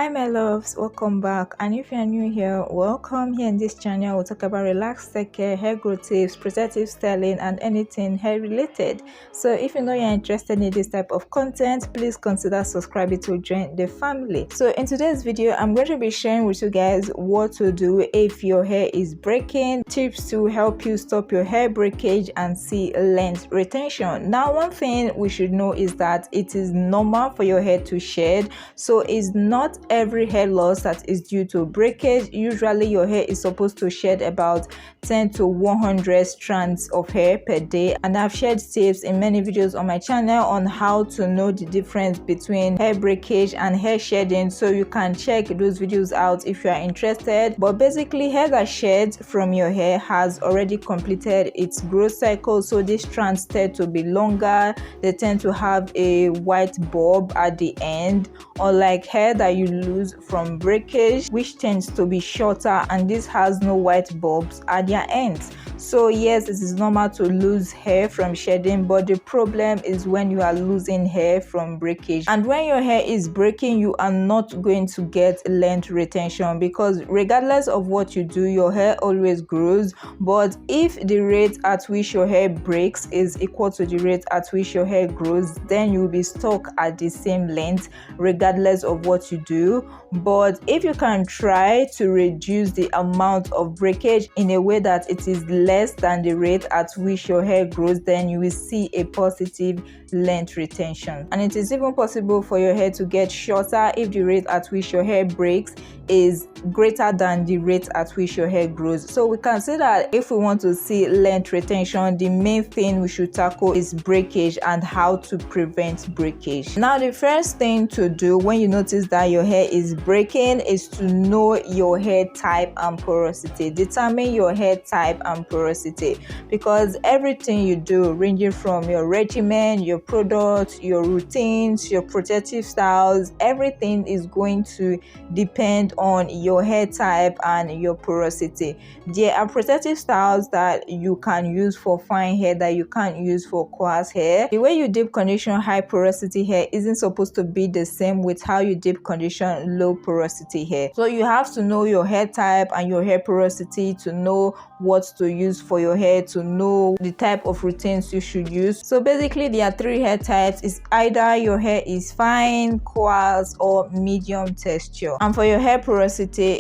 Hi my loves, welcome back. And if you're new here, welcome. Here in this channel we'll talk about relaxed hair growth tips, protective styling, and anything hair related. So if you know you're interested in this type of content, please consider subscribing to join the family. So in today's video, I'm going to be sharing with you guys what to do if your hair is breaking, tips to help you stop your hair breakage and see length retention. Now, one thing we should know is that it is normal for your hair to shed, so it's not every hair loss that is due to breakage. Usually your hair is supposed to shed about 10 to 100 strands of hair per day, and I've shared tips in many videos on my channel on how to know the difference between hair breakage and hair shedding, so you can check those videos out if you are interested. But basically, hair that sheds from your hair has already completed its growth cycle, so these strands tend to be longer, they tend to have a white bulb at the end, unlike hair that you lose from breakage, which tends to be shorter and this has no white bulbs at their ends. So yes, it is normal to lose hair from shedding, but the problem is when you are losing hair from breakage. And when your hair is breaking, you are not going to get length retention, because regardless of what you do, your hair always grows. But if the rate at which your hair breaks is equal to the rate at which your hair grows, then you will be stuck at the same length regardless of what you do. But if you can try to reduce the amount of breakage in a way that it is less than the rate at which your hair grows, then you will see a positive length retention. And it is even possible for your hair to get shorter if the rate at which your hair breaks is greater than the rate at which your hair grows. So we can say that if we want to see length retention, the main thing we should tackle is breakage and how to prevent breakage. Now, the first thing to do when you notice that your hair is breaking is to know your hair type and porosity. Determine your hair type and porosity, because everything you do, ranging from your regimen, your products, your routines, your protective styles, everything is going to depend on your hair type and your porosity. There are protective styles that you can use for fine hair that you can't use for coarse hair. The way you deep condition high porosity hair isn't supposed to be the same with how you deep condition low porosity hair. So you have to know your hair type and your hair porosity to know what to use for your hair, to know the type of routines you should use. So basically, there are three hair types. It's either your hair is fine, coarse, or medium texture. And for your hair porosity,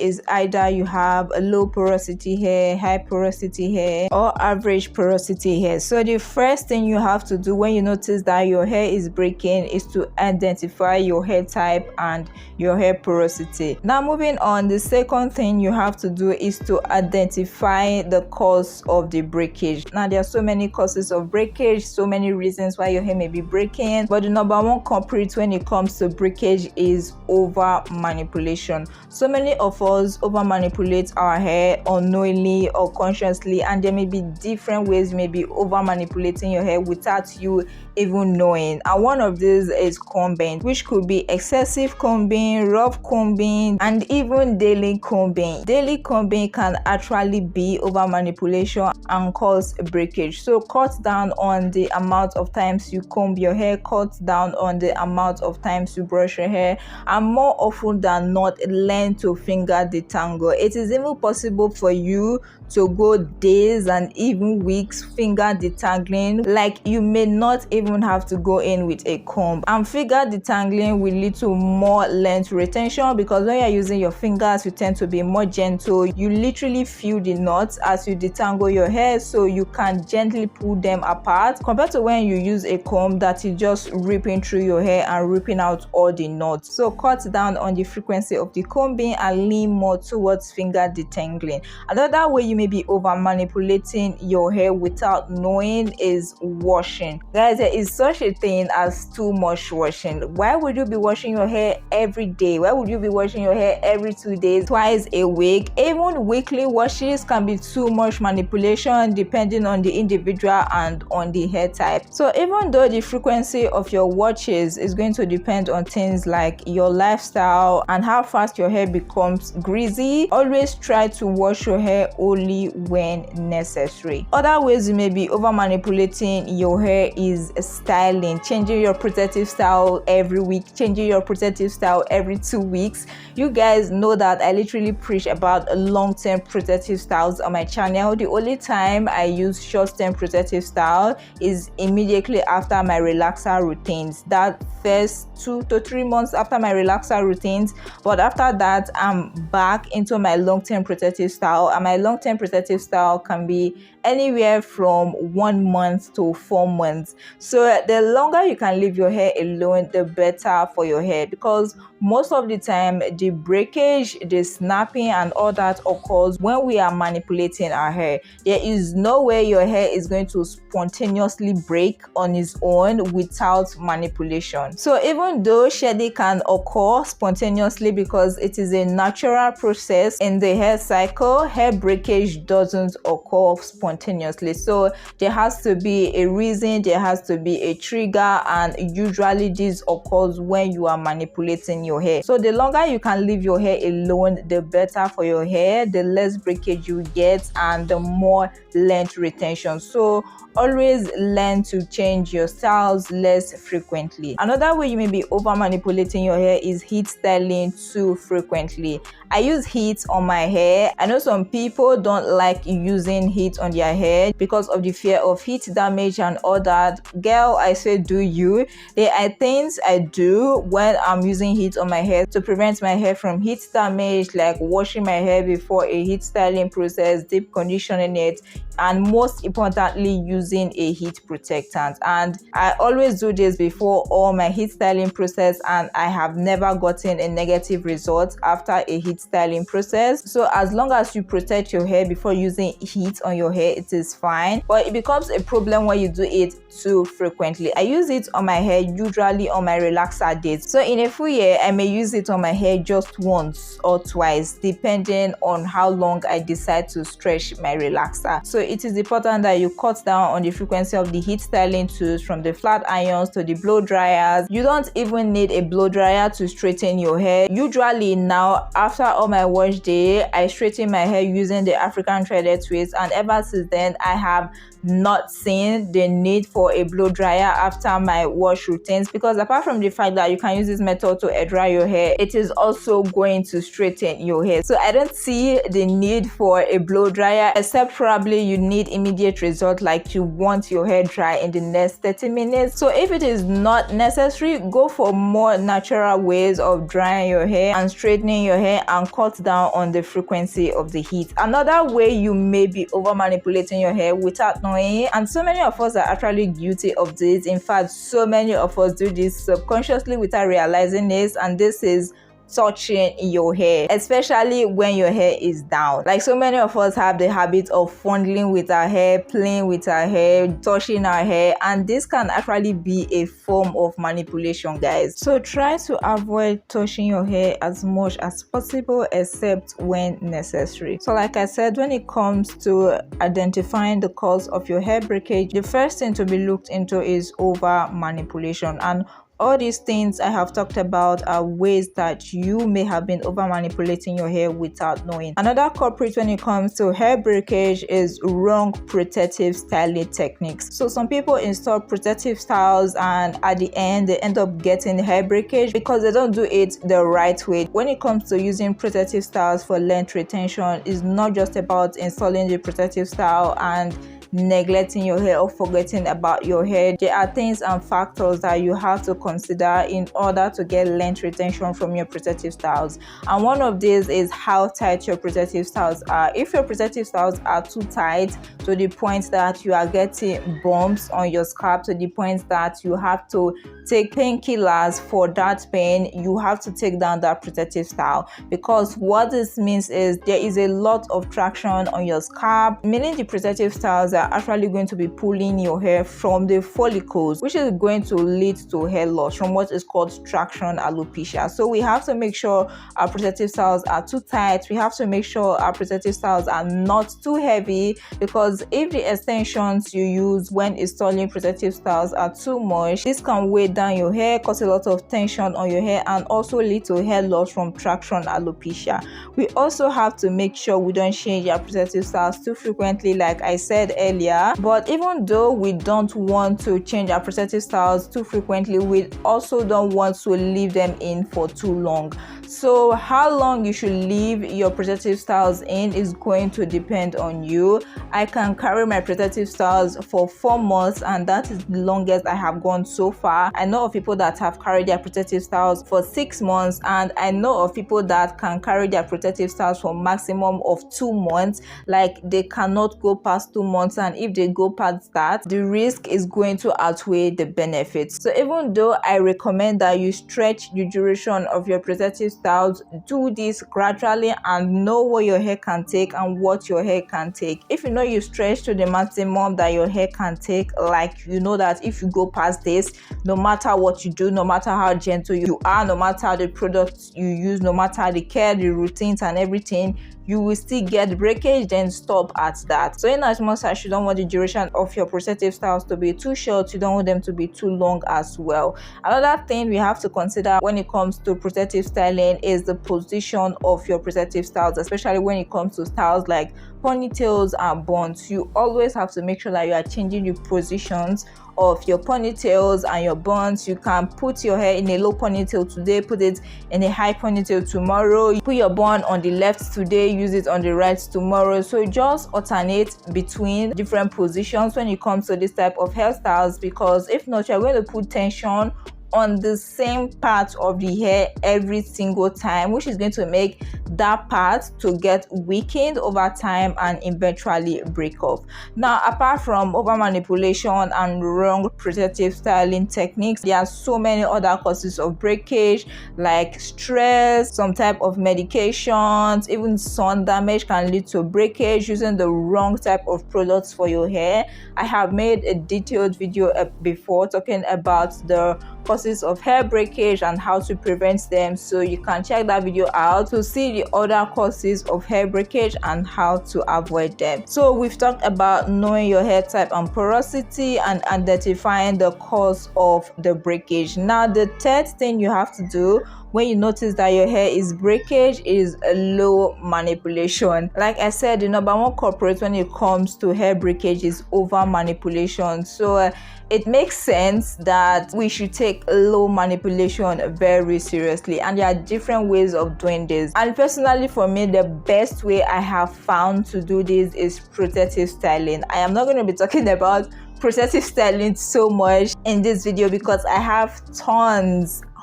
is either you have a low porosity hair, high porosity hair, or average porosity hair. So the first thing you have to do when you notice that your hair is breaking is to identify your hair type and your hair porosity. Now, moving on, the second thing you have to do is to identify the cause of the breakage. Now, there are so many causes of breakage, so many reasons why your hair may be breaking, but the number one culprit when it comes to breakage is over manipulation. So many of us over manipulate our hair unknowingly or consciously, and there may be different ways you may be over manipulating your hair without you even knowing. And one of these is combing, which could be excessive combing, rough combing, and even daily combing. Daily combing can actually be over manipulation and cause breakage. So cut down on the amount of times you comb your hair, cut down on the amount of times you brush your hair, and more often than not, learn to finger detangle. It is even possible for you to go days and even weeks finger detangling, like you may not even have to go in with a comb. And finger detangling will lead to more length retention, because when you're using your fingers, you tend to be more gentle. You literally feel the knots as you detangle your hair, so you can gently pull them apart, compared to when you use a comb that is just ripping through your hair and ripping out all the knots. So cut down on the frequency of the combing and lean more towards finger detangling. Another way you may be over manipulating your hair without knowing is washing. Guys, there is such a thing as too much washing. Why would you be washing your hair every day? Why would you be washing your hair every 2 days, twice a week? Even weekly washes can be too much manipulation depending on the individual and on the hair type. So even though the frequency of your washes is going to depend on things like your lifestyle and how fast your hair becomes greasy, always try to wash your hair only only when necessary. Other ways you may be over manipulating your hair is styling, changing your protective style every week, changing your protective style every 2 weeks. You guys know that I literally preach about long-term protective styles on my channel. The only time I use short-term protective style is immediately after my relaxer routines. That first 2 to 3 months after my relaxer routines, but after that I'm back into my long-term protective style, and my long-term protective style can be anywhere from 1 month to 4 months. So the longer you can leave your hair alone, the better for your hair, because most of the time the breakage, the snapping and all that occurs when we are manipulating our hair. There is no way your hair is going to spontaneously break on its own without manipulation. So even though shedding can occur spontaneously because it is a natural process in the hair cycle, hair breakage doesn't occur spontaneously. So there has to be a reason, there has to be a trigger, and usually this occurs when you are manipulating your hair. So the longer you can leave your hair alone, the better for your hair, the less breakage you get, and the more length retention. So always learn to change your styles less frequently. Another way you may be over manipulating your hair is heat styling too frequently. I use heat on my hair. I know some people don't like using heat on their hair because of the fear of heat damage and all that. Girl, I say do you. There are things I do when I'm using heat on my hair to prevent my hair from heat damage, like washing my hair before a heat styling process, deep conditioning it, and most importantly using a heat protectant. And I always do this before all my heat styling process, and I have never gotten a negative result after a heat styling process. So as long as you protect your hair before using heat on your hair, it is fine. But it becomes a problem when you do it too frequently. I use it on my hair usually on my relaxer days. So in a full year I may use it on my hair just once or twice depending on how long I decide to stretch my relaxer. So it is important that you cut down on the frequency of the heat styling tools, from the flat irons to the blow dryers. You don't even need a blow dryer to straighten your hair. Usually now, after all my wash day, I straighten my hair using the African threaded twist, and ever since then I have not seen the need for a blow dryer after my wash routines, because apart from the fact that you can use this method to air dry your hair, it is also going to straighten your hair. So I don't see the need for a blow dryer, except probably you need immediate result, like you want your hair dry in the next 30 minutes. So if it is not necessary, go for more natural ways of drying your hair and straightening your hair, and cut down on the frequency of the heat. Another way you may be over manipulating your hair without knowing, and so many of us are actually guilty of this. In fact, so many of us do this subconsciously without realizing this, and this is touching your hair, especially when your hair is down. Like, so many of us have the habit of fondling with our hair, playing with our hair, touching our hair, and this can actually be a form of manipulation, guys. So try to avoid touching your hair as much as possible, except when necessary. So like I said, when it comes to identifying the cause of your hair breakage, the first thing to be looked into is over manipulation. And all these things I have talked about are ways that you may have been over manipulating your hair without knowing. Another culprit when it comes to hair breakage is wrong protective styling techniques. So some people install protective styles, and at the end they end up getting hair breakage because they don't do it the right way. When it comes to using protective styles for length retention, it's not just about installing the protective style and neglecting your hair or forgetting about your hair. There are things and factors that you have to consider in order to get length retention from your protective styles, and one of these is how tight your protective styles are. If your protective styles are too tight to the point that you are getting bumps on your scalp, to the point that you have to take painkillers for that pain, you have to take down that protective style, because what this means is there is a lot of traction on your scalp, meaning the protective styles are actually going to be pulling your hair from the follicles, which is going to lead to hair loss from what is called traction alopecia. So we have to make sure our protective styles are too tight. We have to make sure our protective styles are not too heavy, because if the extensions you use when installing protective styles are too much, this can weigh down your hair, cause a lot of tension on your hair, and also lead to hair loss from traction alopecia. We also have to make sure we don't change our protective styles too frequently, like I said earlier. But even though we don't want to change our protective styles too frequently, we also don't want to leave them in for too long. So how long you should leave your protective styles in is going to depend on you. I can carry my protective styles for 4 months, and that is the longest I have gone so far. I know of people that have carried their protective styles for 6 months, and I know of people that can carry their protective styles for maximum of 2 months. Like, they cannot go past 2 months, and if they go past that, the risk is going to outweigh the benefits. So even though I recommend that you stretch the duration of your protective styles, do this gradually and know what your hair can take and what your hair can take. If you know you stretch to the maximum that your hair can take, like you know that if you go past this, no matter what you do, no matter how gentle you are, no matter the products you use, no matter the care, the routines and everything, you will still get breakage, then stop at that. So in as much as you don't want the duration of your protective styles to be too short, you don't want them to be too long as well. Another thing we have to consider when it comes to protective styling is the position of your protective styles, especially when it comes to styles like ponytails and buns. You always have to make sure that you are changing the positions of your ponytails and your buns. You can put your hair in a low ponytail today, put it in a high ponytail tomorrow. You put your bun on the left today, use it on the right tomorrow. So just alternate between different positions when it comes to this type of hairstyles, because if not, you're going to put tension on the same part of the hair every single time, which is going to make that part to get weakened over time and eventually break off. Now, apart from over manipulation and wrong protective styling techniques, there are so many other causes of breakage, like stress, some type of medications, even sun damage can lead to breakage using the wrong type of products for your hair. I have made a detailed video before talking about the causes of hair breakage and how to prevent them, so you can check that video out to see the other causes of hair breakage and how to avoid them. So we've talked about knowing your hair type and porosity and identifying the cause of the breakage. Now, the third thing you have to do when you notice that your hair is breakage is a low manipulation. Like I said, the number one culprit when it comes to hair breakage is over manipulation. So it makes sense that we should take low manipulation very seriously, and there are different ways of doing this. And personally, for me, the best way I have found to do this is protective styling. I am not going to be talking about protective styling so much in this video because I have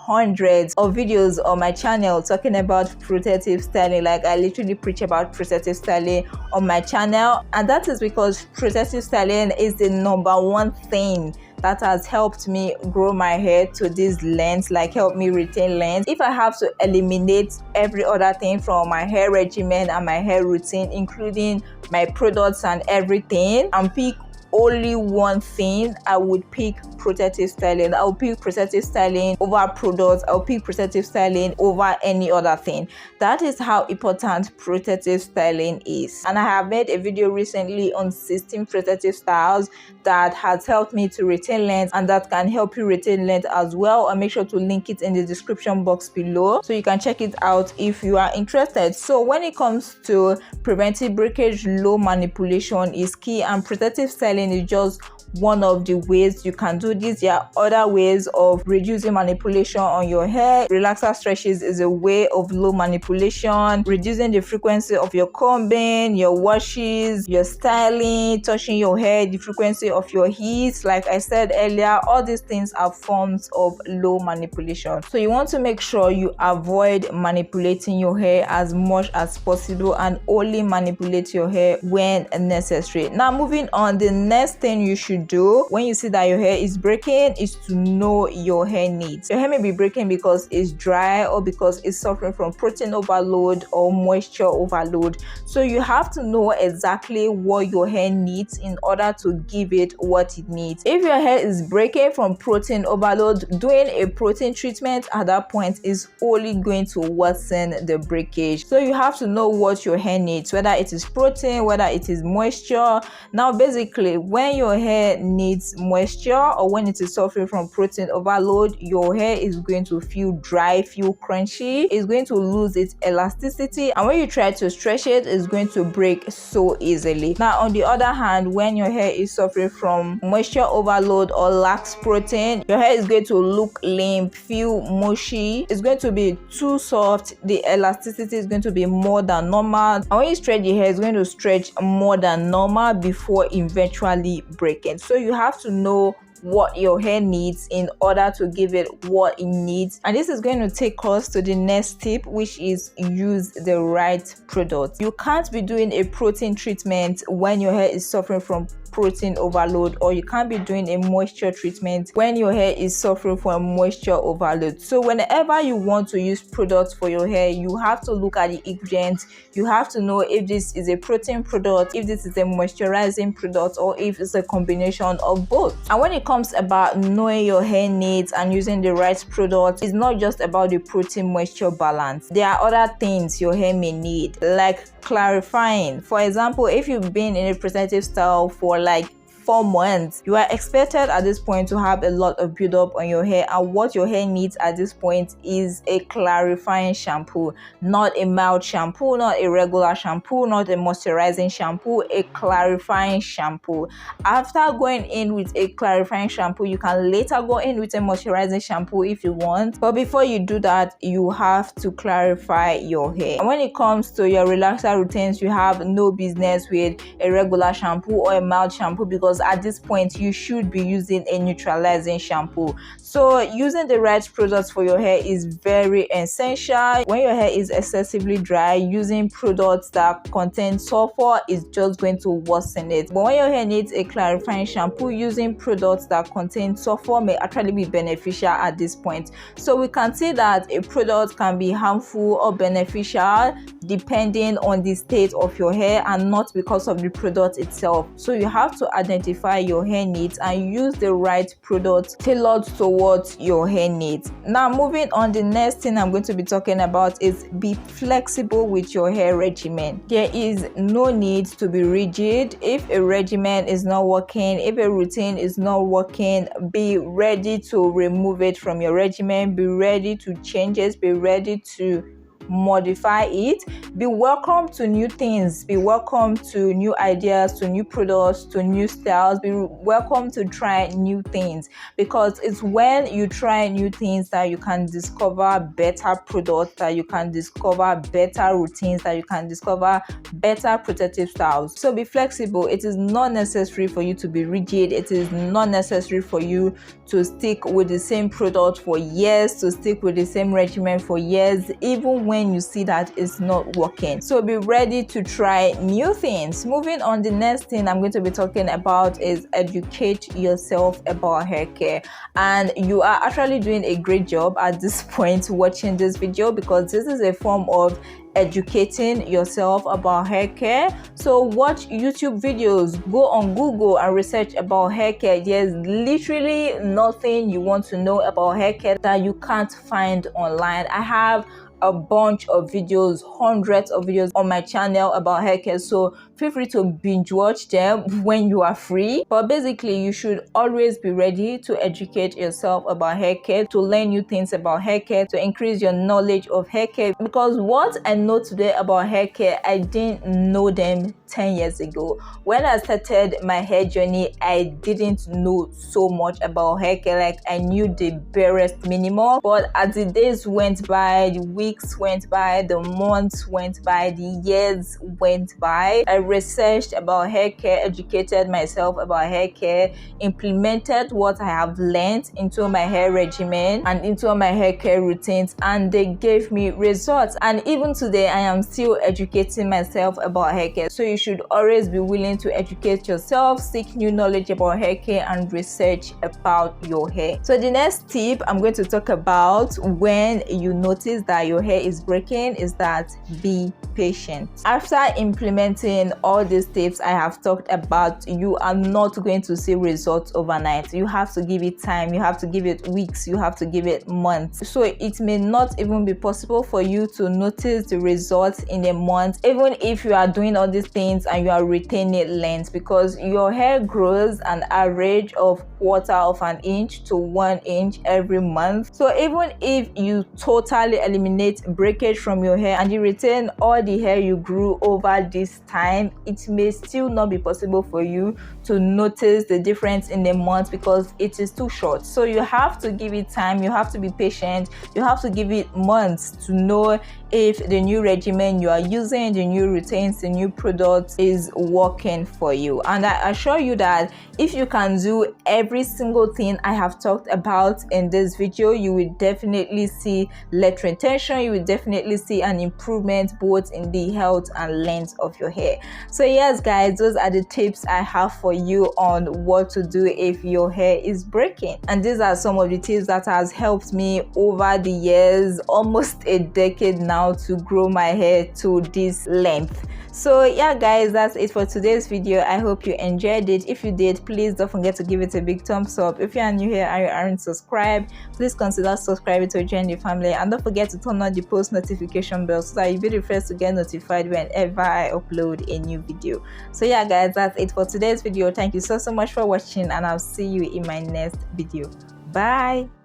hundreds of videos on my channel talking about protective styling. Like, I literally preach about protective styling on my channel, and that is because protective styling is the number one thing that has helped me grow my hair to this length, like help me retain length. If I have to eliminate every other thing from my hair regimen and my hair routine, including my products and everything, and pick only one thing, I would pick protective styling. I will pick protective styling over products. I'll pick protective styling over any other thing. That is how important protective styling is. And I have made a video recently on 16 protective styles that has helped me to retain length, and that can help you retain length as well. I'll make sure to link it in the description box below so you can check it out if you are interested. So when it comes to preventing breakage, low manipulation is key, and protective styling is just one of the ways you can do this. There are other ways of reducing manipulation on your hair. Relaxer stretches is a way of low manipulation, reducing the frequency of your combing, your washes, your styling, touching your hair, the frequency of your heat. Like I said earlier, all these things are forms of low manipulation. So you want to make sure you avoid manipulating your hair as much as possible and only manipulate your hair when necessary. Now, moving on, the next thing you should do when you see that your hair is breaking is to know your hair needs. Your hair may be breaking because it's dry or because it's suffering from protein overload or moisture overload. So you have to know exactly what your hair needs in order to give it what it needs. If your hair is breaking from protein overload, doing a protein treatment at that point is only going to worsen the breakage. So you have to know what your hair needs, whether it is protein, whether it is moisture. Now basically, when your hair needs moisture or when it is suffering from protein overload, your hair is going to feel dry, feel crunchy, it's going to lose its elasticity, and when you try to stretch it, it's going to break so easily. Now on the other hand, when your hair is suffering from moisture overload or lacks protein, your hair is going to look limp, feel mushy, it's going to be too soft, the elasticity is going to be more than normal, and when you stretch your hair, it's going to stretch more than normal before eventually breaking. So you have to know what your hair needs in order to give it what it needs. And this is going to take us to the next tip, which is use the right product. You can't be doing a protein treatment when your hair is suffering from protein overload, or you can't be doing a moisture treatment when your hair is suffering from moisture overload. So whenever you want to use products for your hair, you have to look at the ingredients. You have to know if this is a protein product, if this is a moisturizing product, or if it's a combination of both. And when it comes about knowing your hair needs and using the right product, it's not just about the protein moisture balance. There are other things your hair may need, like clarifying. For example, if you've been in a protective style for like 4 months, you are expected at this point to have a lot of buildup on your hair, and what your hair needs at this point is a clarifying shampoo, not a mild shampoo, not a regular shampoo, not a moisturizing shampoo, a clarifying shampoo. After going in with a clarifying shampoo, you can later go in with a moisturizing shampoo if you want, but before you do that, you have to clarify your hair. And when it comes to your relaxer routines, you have no business with a regular shampoo or a mild shampoo, because at this point you should be using a neutralizing shampoo. So using the right products for your hair is very essential. When your hair is excessively dry, using products that contain sulfur is just going to worsen it. But when your hair needs a clarifying shampoo, using products that contain sulfur may actually be beneficial at this point. So we can see that a product can be harmful or beneficial depending on the state of your hair and not because of the product itself. So you have to identify your hair needs and use the right product tailored towards your hair needs. Now moving on, the next thing I'm going to be talking about is be flexible with your hair regimen. There is no need to be rigid. If a regimen is not working, if a routine is not working, be ready to remove it from your regimen, be ready to change it, be ready to modify it. Be welcome to new things, be welcome to new ideas, to new products, to new styles. Be welcome to try new things, because it's when you try new things that you can discover better products, that you can discover better routines, that you can discover better protective styles. So be flexible. It is not necessary for you to be rigid. It is not necessary for you to stick with the same product for years, to stick with the same regimen for years, even when you see that it's not working. So be ready to try new things. Moving on, the next thing I'm going to be talking about is educate yourself about hair care. And you are actually doing a great job at this point watching this video, because this is a form of educating yourself about hair care. So watch YouTube videos, go on Google and research about hair care. There's literally nothing you want to know about hair care that you can't find online. I have a bunch of videos, hundreds of videos on my channel about hair care, so feel free to binge watch them when you are free. But basically, you should always be ready to educate yourself about hair care, to learn new things about hair care, to increase your knowledge of hair care, because what I know today about hair care, I didn't know them 10 years ago. When I started my hair journey, I didn't know so much about hair care. Like, I knew the barest minimum, but as the days went by, the weeks weeks went by, the months went by, the years went by. I researched about hair care, educated myself about hair care, implemented what I have learned into my hair regimen and into my hair care routines, and they gave me results. And even today I am still educating myself about hair care. So you should always be willing to educate yourself, seek new knowledge about hair care, and research about your hair. So the next tip I'm going to talk about when you notice that your hair is breaking is that be patient. After implementing all these tips I have talked about, you are not going to see results overnight. You have to give it time, you have to give it weeks, you have to give it months. So it may not even be possible for you to notice the results in a month, even if you are doing all these things and you are retaining length, because your hair grows an average of 1/4 of an inch to 1 inch every month. So even if you totally eliminate breakage from your hair and you retain all the hair you grew over this time, it may still not be possible for you to notice the difference in a month because it is too short. So you have to give it time, you have to be patient, you have to give it months to know if the new regimen you are using, the new routines, the new products is working for you. And I assure you that if you can do every single thing I have talked about in this video, you will definitely see less retention, you will definitely see an improvement both in the health and length of your hair. So yes guys, those are the tips I have for you on what to do if your hair is breaking. And these are some of the tips that has helped me over the years, almost a decade now, to grow my hair to this length. So yeah guys, that's it for today's video. I hope you enjoyed it. If you did, please don't forget to give it a big thumbs up. If you are new here and you aren't subscribed, please consider subscribing to join the family, and don't forget to turn on the post notification bell so that you'll be the first to get notified whenever I upload a new video. So yeah guys, that's it for today's video. Thank you so much for watching, and I'll see you in my next video. Bye.